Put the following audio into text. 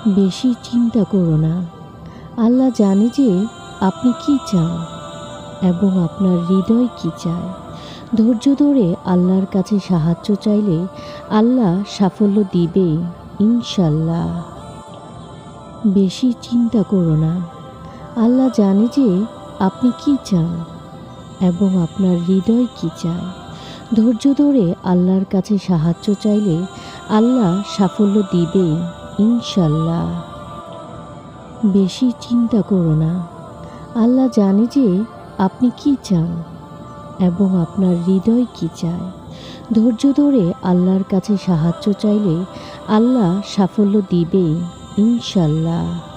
বেশি চিন্তা করো না। আল্লাহ জানে যে আপনি কি চান এবং আপনার হৃদয় কি চায়। ধৈর্য ধরে আল্লাহর কাছে সাহায্য চাইলে আল্লাহ সাফল্য দিবে ইনশাল্লাহ। বেশি চিন্তা করো না। আল্লাহ জানে যে আপনি কি চান এবং আপনার হৃদয় কি চায়। ধৈর্য ধরে আল্লাহর কাছে সাহায্য চাইলে আল্লাহ সাফল্য দিবে ইনশাল্লাহ। বেশি চিন্তা করো না। আল্লাহ জানে যে আপনি কি চান এবং আপনার হৃদয় কি চায়। ধৈর্য ধরে আল্লাহর কাছে সাহায্য চাইলে আল্লাহ সাফল্য দিবে ইনশাল্লাহ।